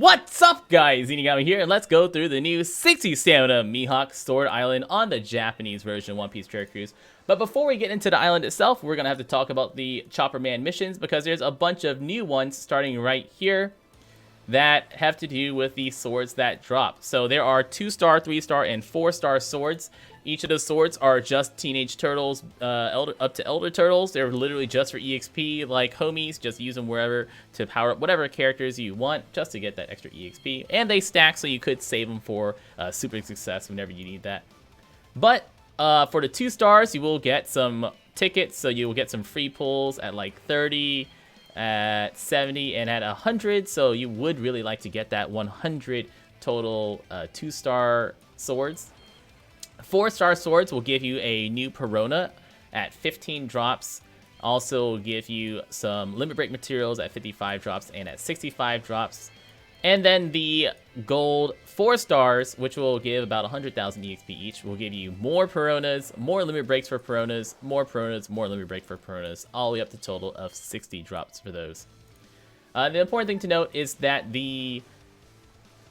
What's up, guys? Inigami here, and let's go through the new 60 stamina Mihawk Sword Island on the Japanese version One Piece Treasure Cruise. But before we get into the island itself, we're gonna have to talk about the Chopperman missions because there's a bunch of new ones starting right here that have to do with the swords that drop. So there are 2-star, 3-star, and 4-star swords. Each of the swords are just teenage turtles, up to elder turtles. They're literally just for EXP, like homies. Just use them wherever to power up whatever characters you want, just to get that extra EXP. And they stack, so you could save them for super success whenever you need that. But for the 2-stars, you will get some tickets, so you will get some free pulls at like 30, at 70, and at 100. So you would really like to get that 100 total 2-star swords. 4-star swords will give you a new Perona at 15 drops. Also will give you some limit break materials at 55 drops and at 65 drops. And then the gold 4 stars, which will give about 100,000 EXP each, will give you more Peronas, more limit breaks for Peronas, more limit break for Peronas, all the way up to a total of 60 drops for those. The important thing to note is that the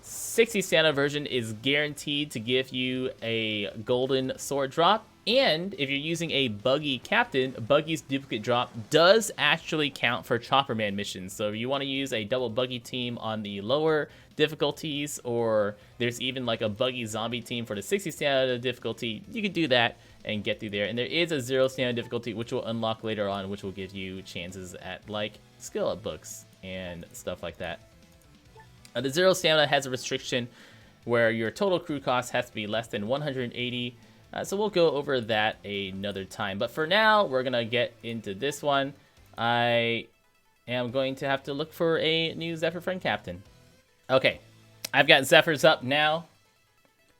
60 stamina version is guaranteed to give you a golden sword drop, and if you're using a buggy captain, buggy's duplicate drop does actually count for Chopperman missions. So if you want to use a double buggy team on the lower difficulties, or there's even like a buggy zombie team for the 60 stamina difficulty, you can do that and get through there. And there is a 0 stamina difficulty which will unlock later on, which will give you chances at like skill up books and stuff like that. The 0 stamina has a restriction where your total crew cost has to be less than 180. So we'll go over that another time. But for now, we're going to get into this one. I am going to have to look for a new Zephyr friend captain. Okay, I've got Zephyr's up now.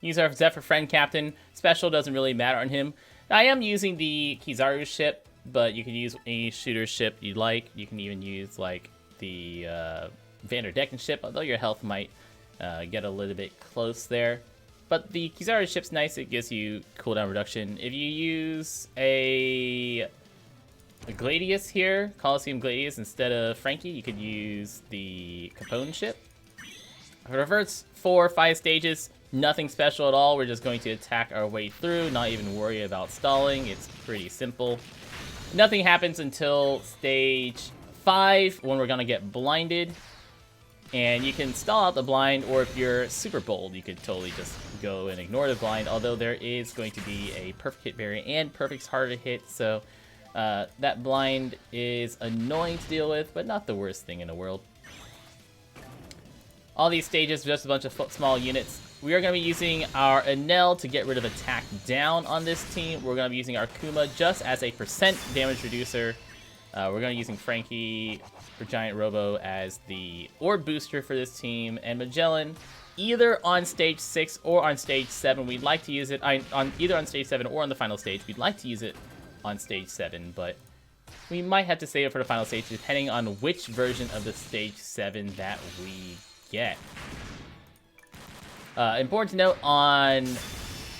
Use our Zephyr friend captain. Special doesn't really matter on him. I am using the Kizaru ship, but you can use any shooter ship you like. You can even use like the Vanderdecken ship, although your health might get a little bit close there. But the Kizaru ship's nice, it gives you cooldown reduction. If you use a Gladius here, Coliseum Gladius, instead of Frankie, you could use the Capone ship. It reverts 4 or 5 stages, nothing special at all. We're just going to attack our way through, not even worry about stalling. It's pretty simple. Nothing happens until stage 5, when we're gonna get blinded. And you can stall out the blind, or if you're super bold, you could totally just go and ignore the blind, although there is going to be a perfect hit barrier, and perfect's harder to hit, so that blind is annoying to deal with, but not the worst thing in the world. All these stages are just a bunch of small units. We are going to be using our Enel to get rid of attack down on this team. We're going to be using our Kuma just as a % damage reducer. We're going to be using Frankie for Giant Robo as the orb booster for this team, and Magellan either on stage 6 or on stage 7. We'd like to use it either on stage 7 or on the final stage. We'd like to use it on stage 7, but we might have to save it for the final stage depending on which version of the stage 7 that we get. Important to note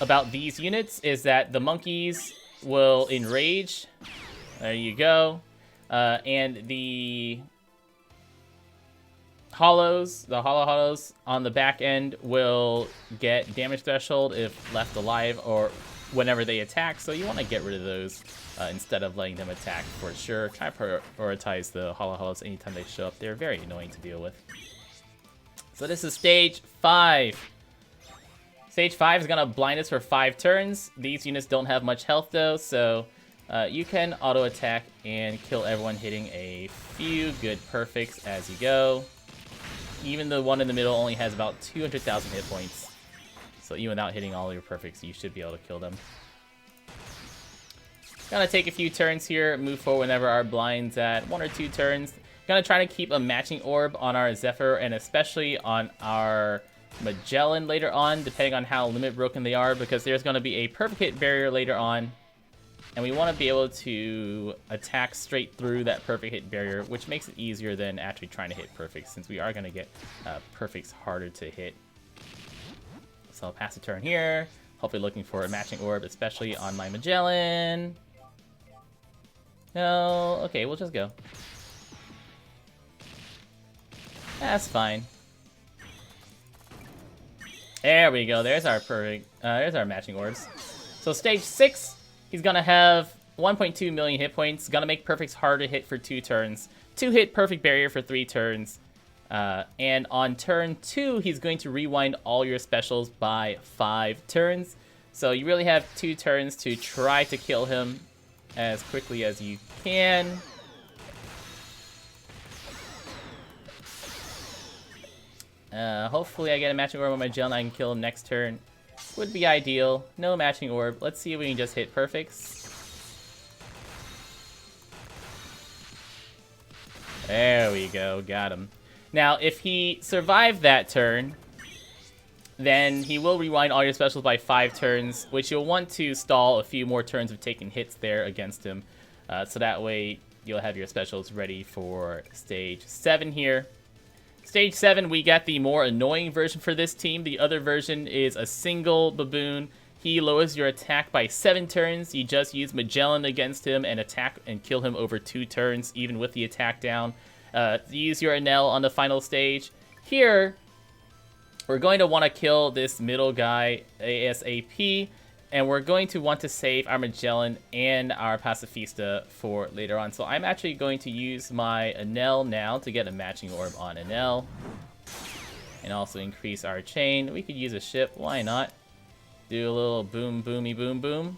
about these units is that the monkeys will enrage. There you go. And the hollows, the hollows on the back end will get damage threshold if left alive or whenever they attack, so you want to get rid of those instead of letting them attack for sure. Try to prioritize the hollows anytime they show up. They're very annoying to deal with. So this is stage 5. Stage 5 is going to blind us for 5 turns. These units don't have much health though, so you can auto attack and kill everyone hitting a few good perfects as you go. Even the one in the middle only has about 200,000 hit points. So even without hitting all your perfects, you should be able to kill them. Gonna take a few turns here, move forward whenever our blind's at 1 or 2 turns. Gonna try to keep a matching orb on our Zephyr and especially on our Magellan later on, depending on how limit broken they are, because there's gonna be a perfect hit barrier later on. And we want to be able to attack straight through that perfect hit barrier, which makes it easier than actually trying to hit perfects, since we are going to get perfects harder to hit. So I'll pass a turn here, hopefully looking for a matching orb, especially on my Magellan. No, okay, we'll just go. That's fine. There we go. There's our perfect. There's our matching orbs. So stage 6, he's gonna have 1.2 million hit points. Gonna make perfects hard to hit for 2 turns. 2-hit perfect barrier for 3 turns. And on turn 2, he's going to rewind all your specials by 5 turns. So you really have 2 turns to try to kill him as quickly as you can. Hopefully I get a matching orb on my gel and I can kill him next turn. Would be ideal. No matching orb. Let's see if we can just hit perfects. There we go. Got him. Now, if he survived that turn, then he will rewind all your specials by 5 turns, which you'll want to stall a few more turns of taking hits there against him. So that way, you'll have your specials ready for stage 7 here. Stage 7, we got the more annoying version for this team. The other version is a single baboon. He lowers your attack by 7 turns. You just use Magellan against him and attack and kill him over 2 turns, even with the attack down. Use your Enel on the final stage. Here, we're going to want to kill this middle guy ASAP, and we're going to want to save our Magellan and our Pacifista for later on. So I'm actually going to use my Enel now to get a matching orb on Enel, and also increase our chain. We could use a ship, why not? Do a little boom, boomy, boom, boom.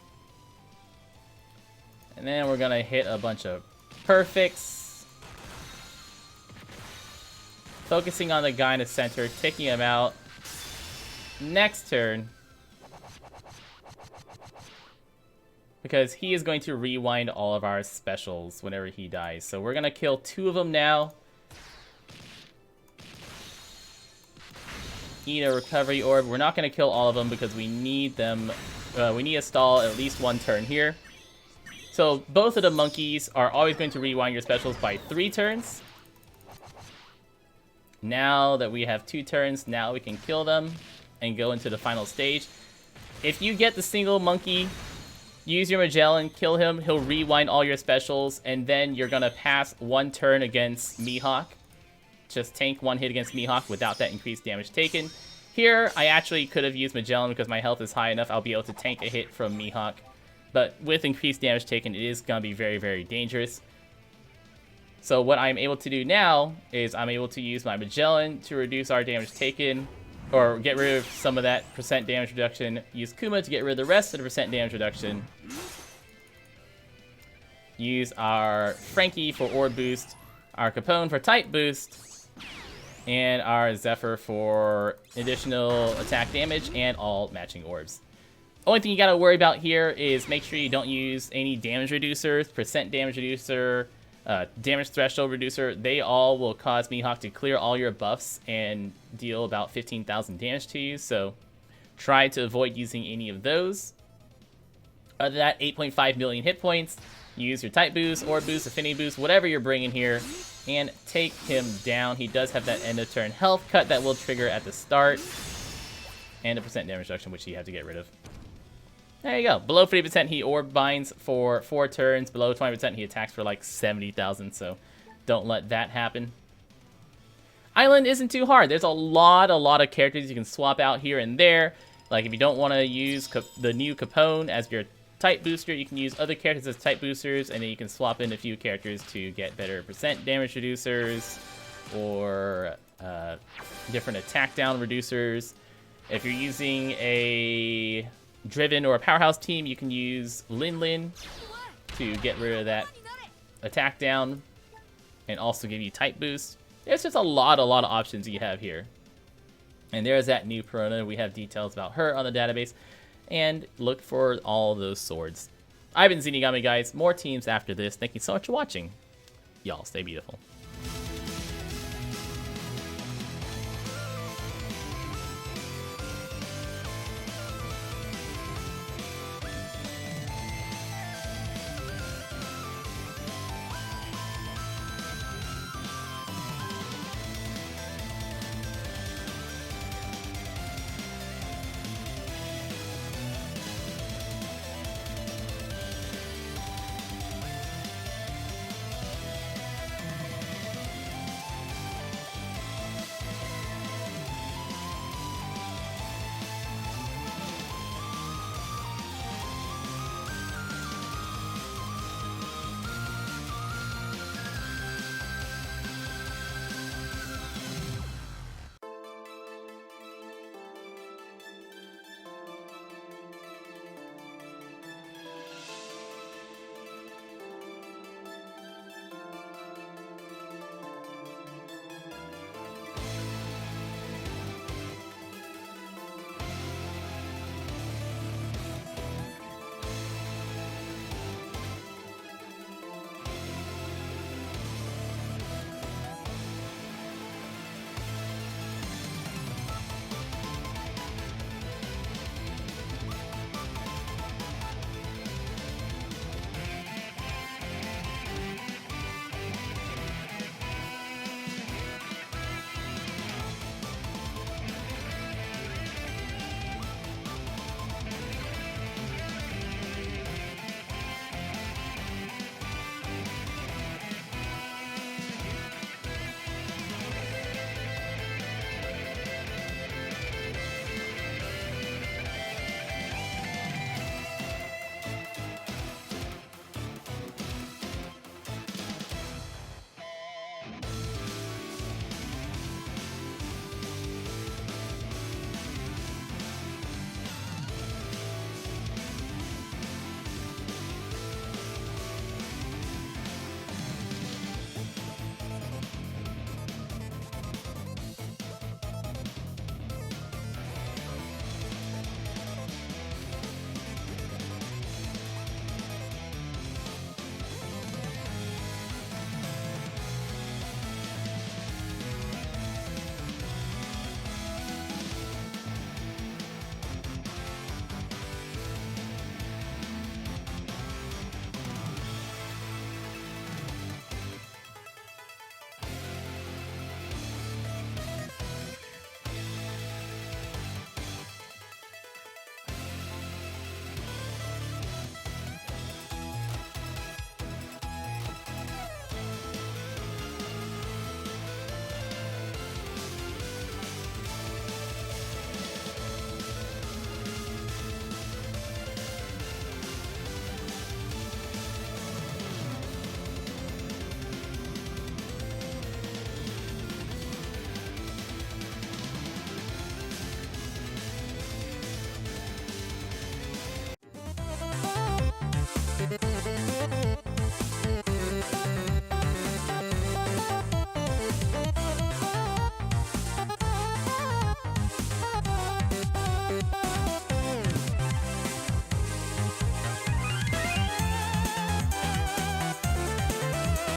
And then we're gonna hit a bunch of perfects. Focusing on the guy in the center, taking him out. Next turn, because he is going to rewind all of our specials whenever he dies. So we're gonna kill 2 of them now. Eat a recovery orb. We're not going to kill all of them because we need them. We need to stall at least 1 turn here. So both of the monkeys are always going to rewind your specials by 3 turns. Now that we have 2 turns, now we can kill them and go into the final stage. If you get the single monkey, use your Magellan, kill him, he'll rewind all your specials, and then you're going to pass 1 turn against Mihawk. Just tank 1 hit against Mihawk without that increased damage taken. Here, I actually could have used Magellan because my health is high enough. I'll be able to tank a hit from Mihawk. But with increased damage taken, it is going to be very, very dangerous. So what I'm able to do now is I'm able to use my Magellan to reduce our damage taken, or get rid of some of that percent damage reduction. Use Kuma to get rid of the rest of the percent damage reduction. Use our Frankie for orb boost, our Capone for type boost, and our Zephyr for additional attack damage and all matching orbs. Only thing you gotta worry about here is make sure you don't use any damage reducers, percent damage reducer, damage threshold reducer. They all will cause Mihawk to clear all your buffs and deal about 15,000 damage to you, so try to avoid using any of those. Other than that, 8.5 million hit points. Use your type boost, orb boost, affinity boost, whatever you're bringing here, and take him down. He does have that end of turn health cut that will trigger at the start, and a percent damage reduction, which you have to get rid of. There you go. Below 50%, he orb binds for 4 turns. Below 20%, he attacks for like 70,000, so don't let that happen. Island isn't too hard. There's a lot of characters you can swap out here and there. Like if you don't want to use the new Capone as your type booster, you can use other characters as type boosters, and then you can swap in a few characters to get better percent damage reducers or different attack down reducers. If you're using a Driven or a Powerhouse team, you can use Lin to get rid of that attack down and also give you type boost. There's just a lot of options you have here. And there's that new Perona. We have details about her on the database. And look for all those swords. I've been Zenigami, guys. More teams after this. Thank you so much for watching. Y'all stay beautiful.